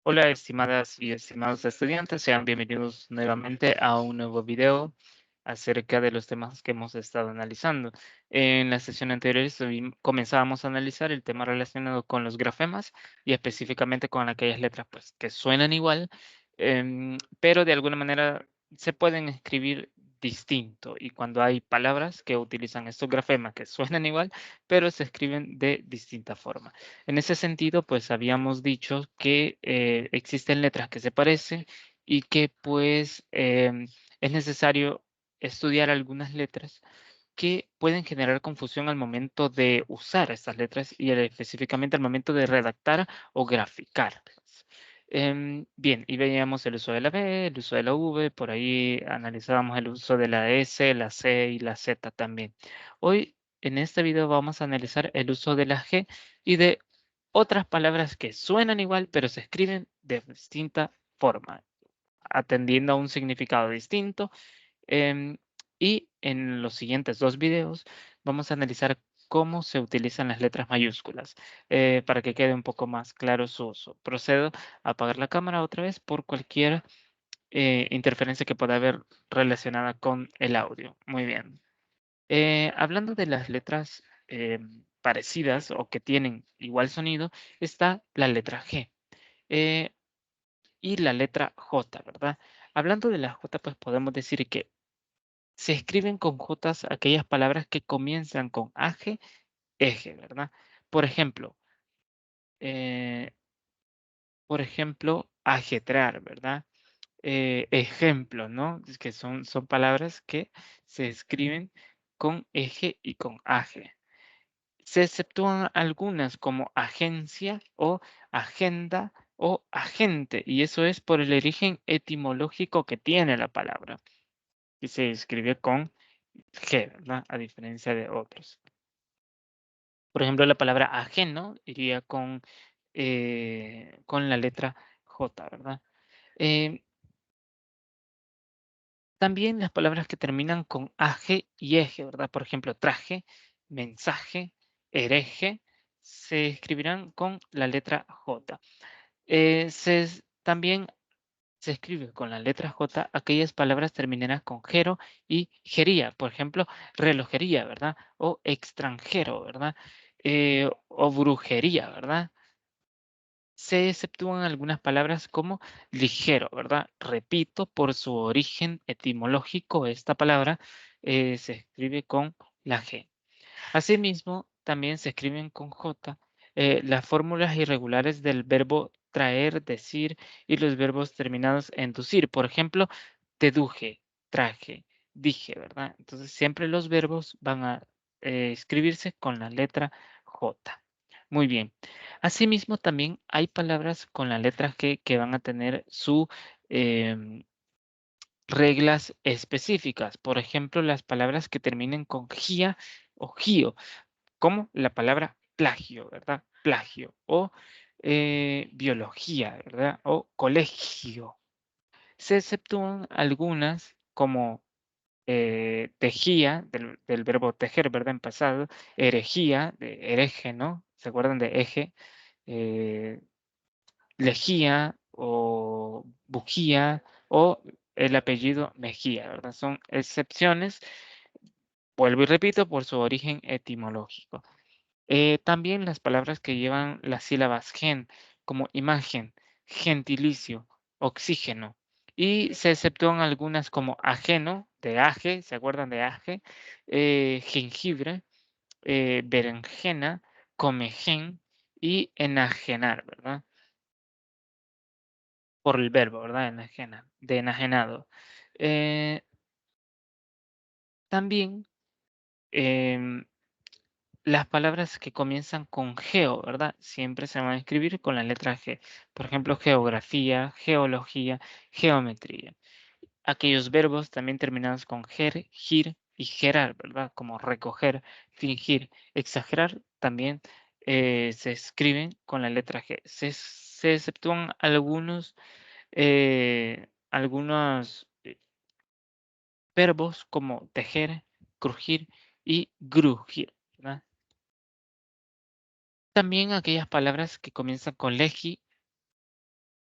Hola, estimadas y estimados estudiantes, sean bienvenidos nuevamente a un nuevo video acerca de los temas que hemos estado analizando. En la sesión anterior comenzábamos a analizar el tema relacionado con los grafemas y específicamente con aquellas letras pues, que suenan igual, pero de alguna manera se pueden escribir distinto. Y cuando hay palabras que utilizan estos grafemas que suenan igual, pero se escriben de distinta forma. En ese sentido, pues habíamos dicho que existen letras que se parecen y que pues es necesario estudiar algunas letras que pueden generar confusión al momento de usar estas letras y específicamente al momento de redactar o graficar. Bien, y veíamos el uso de la B, el uso de la V, por ahí analizábamos el uso de la S, la C y la Z también. Hoy en este video vamos a analizar el uso de la G y de otras palabras que suenan igual, pero se escriben de distinta forma, atendiendo a un significado distinto. Em, y en los siguientes dos videos vamos a analizar cómo se utilizan las letras mayúsculas para que quede un poco más claro su uso. Procedo a apagar la cámara otra vez por cualquier interferencia que pueda haber relacionada con el audio. Muy bien. Hablando de las letras parecidas o que tienen igual sonido, está la letra G eh, y la letra J, ¿verdad? Hablando de la J, pues podemos decir que se escriben con jotas aquellas palabras que comienzan con age, eje, ¿verdad? Por ejemplo, eh, ajetrear, ¿verdad? Ejemplo, ¿no? Es que son palabras que se escriben con eje y con aje. Se exceptúan algunas como agencia o agenda o agente, y eso es por el origen etimológico que tiene la palabra, y se escribe con G, ¿verdad? A diferencia de otros. Por ejemplo, la palabra ajeno iría con la letra J, ¿verdad? Eh, También las palabras que terminan con aje y eje, ¿verdad? Por ejemplo, traje, mensaje, hereje, se escribirán con la letra J. También se escribe con la letra J aquellas palabras terminadas con jero y jería. Por ejemplo, relojería, ¿verdad? O extranjero, ¿verdad? O brujería, ¿verdad? Se exceptúan algunas palabras como ligero, ¿verdad? Repito, por su origen etimológico, esta palabra se escribe con la G. Asimismo, también se escriben con J las fórmulas irregulares del verbo traer, decir y los verbos terminados en ducir. Por ejemplo, deduje, traje, dije, ¿verdad? Entonces, siempre los verbos van a escribirse con la letra J. Muy bien. Asimismo, también hay palabras con la letra G que van a tener su reglas específicas. Por ejemplo, las palabras que terminen con gia o gio, como la palabra plagio, ¿verdad? Plagio. O biología, ¿verdad? O colegio. Se exceptúan algunas como tejía, del verbo tejer, ¿verdad? En pasado. Herejía, de hereje, ¿no? ¿Se acuerdan de eje? Eh, Lejía o Bujía o el apellido Mejía, ¿verdad? Son excepciones, vuelvo y repito, por su origen etimológico. También las palabras que llevan las sílabas gen, como imagen, gentilicio, oxígeno. Y se exceptúan algunas como ajeno, de aje, ¿se acuerdan de aje? Jengibre, berenjena, comején y enajenar, ¿verdad? Por el verbo, ¿verdad? De enajenado. Eh, También em, las palabras que comienzan con geo, ¿verdad? Siempre se van a escribir con la letra G. Por ejemplo, geografía, geología, geometría. Aquellos verbos también terminados con ger, gir y gerar, ¿verdad? Como recoger, fingir, exagerar, también se escriben con la letra G. Se exceptúan algunos verbos como tejer, crujir y grugir, ¿verdad? También aquellas palabras que comienzan con legi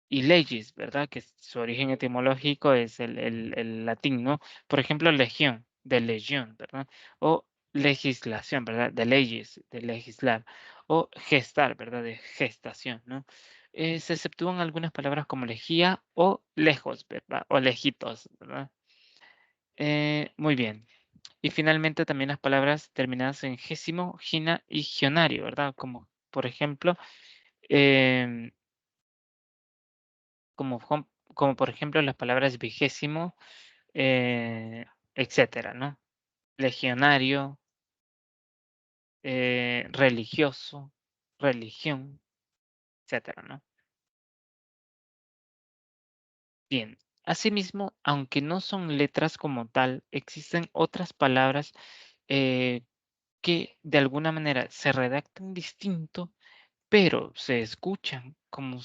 y legis, ¿verdad? Que su origen etimológico es el latín, ¿no? Por ejemplo, legión, de legión, ¿verdad? O legislación, ¿verdad? De leyes, de legislar. O gestar, ¿verdad? De gestación, ¿no? Se exceptúan algunas palabras como lejía o lejos, ¿verdad? O lejitos, ¿verdad? Muy bien. Y finalmente también las palabras terminadas en gésimo, gina y gionario, ¿verdad? Como por ejemplo, em, como, como por ejemplo las palabras vigésimo, etcétera, ¿no? Legionario, religioso, religión, etcétera, ¿no? Bien. Asimismo, aunque no son letras como tal, existen otras palabras eh, que de alguna manera se redactan distinto, pero se escuchan como,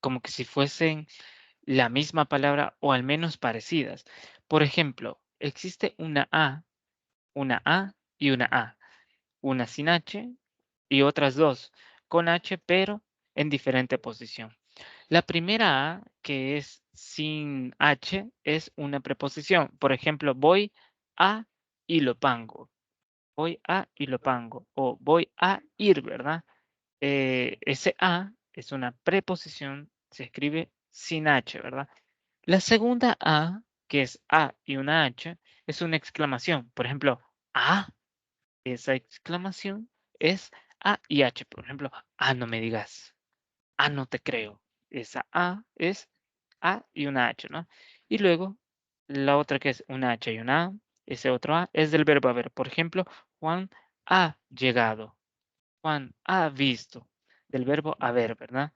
como que si fuesen la misma palabra o al menos parecidas. Por ejemplo, existe una A y una A, una sin H y otras dos con H, pero en diferente posición. La primera A, que es sin H, es una preposición. Por ejemplo, voy a Ilopango. Voy a Ilopango o voy a ir, ¿verdad? Ese a es una preposición, se escribe sin H, ¿verdad? La segunda a, que es a y una H, es una exclamación. Por ejemplo, a, esa exclamación es a y H. Por ejemplo, no me digas, no te creo. Esa a es a y una H, ¿no? Y luego la otra que es una H y una a, ese otro a es del verbo haber. Por ejemplo, Juan ha llegado. Juan ha visto, del verbo haber, ¿verdad?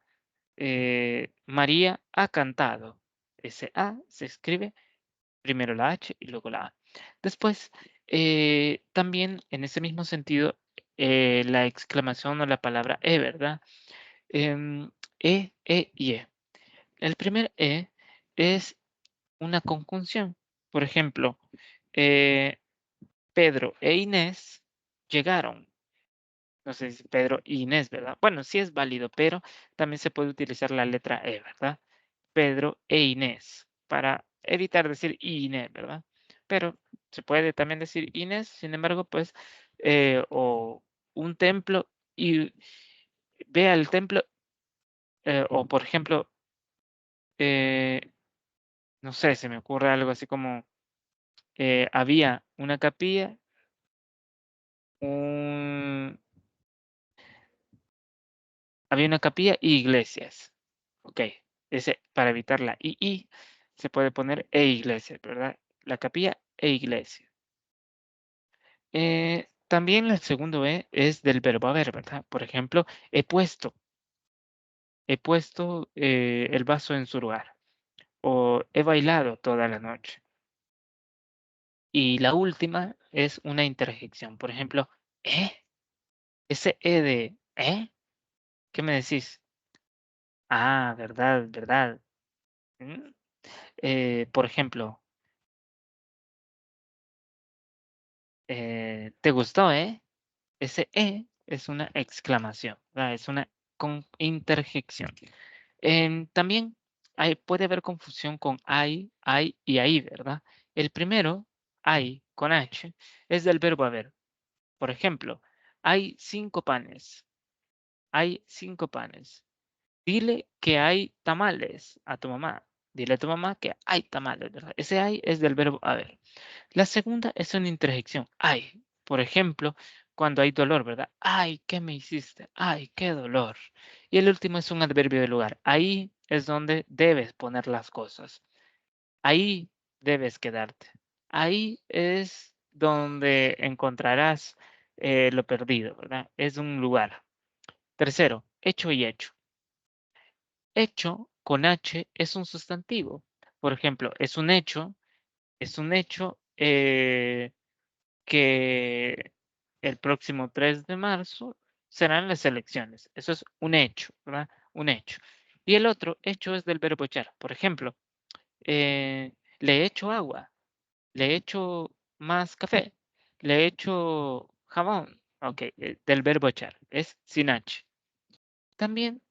María ha cantado. Ese A se escribe primero la H y luego la A. Después, también en ese mismo sentido, la exclamación o la palabra ¿verdad? Y E. El primer es una conjunción. Por ejemplo, eh, Pedro e Inés llegaron. No sé si Pedro y Inés, ¿verdad? Bueno, sí es válido, pero también se puede utilizar la letra ¿verdad? Pedro e Inés, para evitar decir Inés, ¿verdad? Pero se puede también decir Inés, sin embargo, pues, o un templo y ve al templo, o por ejemplo, eh, no sé, se me ocurre algo así como había una capilla, un, había una capilla y iglesias. Ok, ese, para evitar la I, se puede poner e iglesia, ¿verdad? La capilla e iglesia. También el segundo es del verbo haber, ¿verdad? Por ejemplo, he puesto el vaso en su lugar o he bailado toda la noche. Y la última es una interjección. Por ejemplo, ¿eh? Ese de ¿eh? ¿Qué me decís? Verdad, verdad. Mm, por ejemplo, ¿te gustó, eh? Ese es una exclamación, ¿verdad? Es una interjección. También puede haber confusión con hay y ahí, ¿verdad? El primero, hay con H, es del verbo haber. Por ejemplo, hay 5 panes. Hay 5 panes. Dile que hay tamales a tu mamá. Dile a tu mamá que hay tamales, ¿verdad? Ese hay es del verbo haber. La segunda es una interjección. Ay, por ejemplo, cuando hay dolor, ¿verdad? Ay, ¿qué me hiciste? Ay, qué dolor. Y el último es un adverbio de lugar. Ahí es donde debes poner las cosas. Ahí debes quedarte. Ahí es donde encontrarás lo perdido, ¿verdad? Es un lugar. Tercero, hecho y hecho. Hecho con H es un sustantivo. Por ejemplo, es un hecho que el próximo 3 de marzo serán las elecciones. Eso es un hecho, ¿verdad? Un hecho. Y el otro hecho es del verbo echar. Por ejemplo, le echo agua, le echo más café, le echo jabón. Ok, del verbo echar. Es sin H. También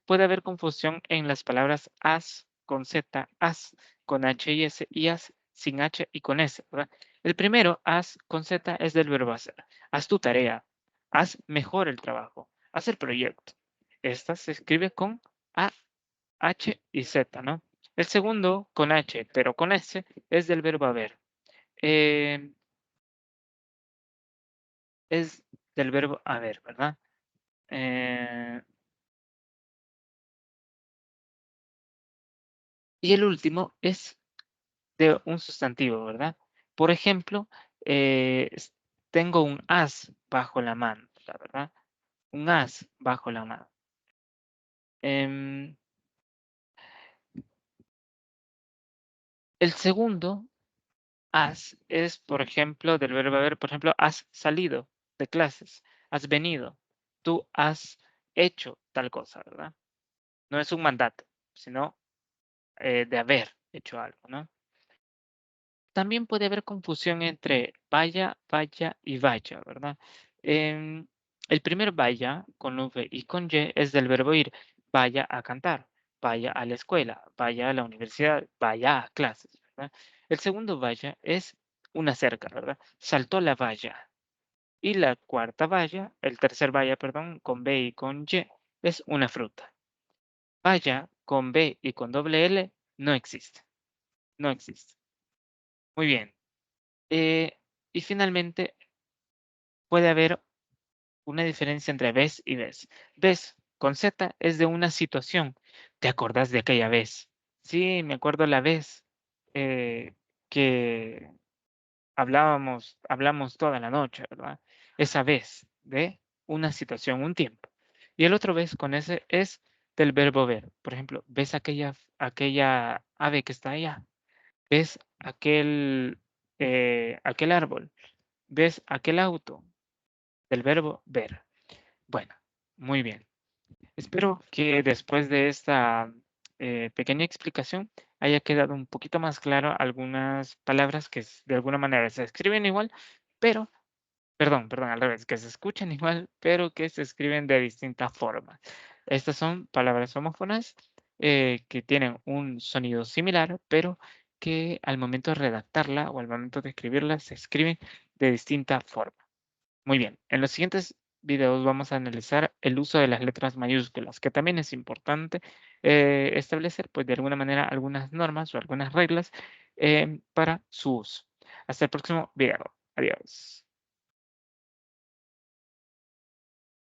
puede haber confusión en las palabras as con Z, as con H y S y as sin H y con S, ¿verdad? El primero, as con Z, es del verbo hacer. Haz tu tarea, haz mejor el trabajo, haz el proyecto. Esta se escribe con A, H y Z, ¿no? El segundo con H, pero con S, es del verbo haber. Eh, es del verbo haber, ¿verdad? Eh, y el último es de un sustantivo, ¿verdad? Por ejemplo, tengo un as bajo la mano, la verdad. Un as bajo la mano. Em, el segundo has es, por ejemplo, del verbo haber, por ejemplo, has salido de clases, has venido, tú has hecho tal cosa, ¿verdad? No es un mandato, sino de haber hecho algo, ¿no? También puede haber confusión entre vaya, vaya y vaya, ¿verdad? Em, el primer vaya con V y con Y es del verbo ir, vaya a cantar, vaya a la escuela, vaya a la universidad, vaya a clases, ¿verdad? El segundo vaya es una cerca, ¿verdad? Saltó la valla. Y la cuarta valla, el tercer valla, perdón, con B y con Y, es una fruta. Vaya con B y con doble L no existe, no existe. Muy bien. Y finalmente, puede haber una diferencia entre vez y vez. Vez con Z es de una situación. ¿Te acordás de aquella vez? Sí, me acuerdo la vez que hablamos toda la noche, ¿verdad? Esa vez de una situación, un tiempo. Y el otro vez con ese es del verbo ver. Por ejemplo, ¿ves aquella ave que está allá? ¿Ves aquel árbol? ¿Ves aquel auto? Del verbo ver. Bueno, muy bien. Espero que después de esta pequeña explicación haya quedado un poquito más claro algunas palabras que de alguna manera se escriben igual, pero, perdón, al revés, que se escuchan igual, pero que se escriben de distinta forma. Estas son palabras homófonas que tienen un sonido similar, pero que al momento de redactarla o al momento de escribirla se escriben de distinta forma. Muy bien, en los siguientes videos vamos a analizar el uso de las letras mayúsculas, que también es importante establecer, pues de alguna manera, algunas normas o algunas reglas para su uso. Hasta el próximo video. Adiós.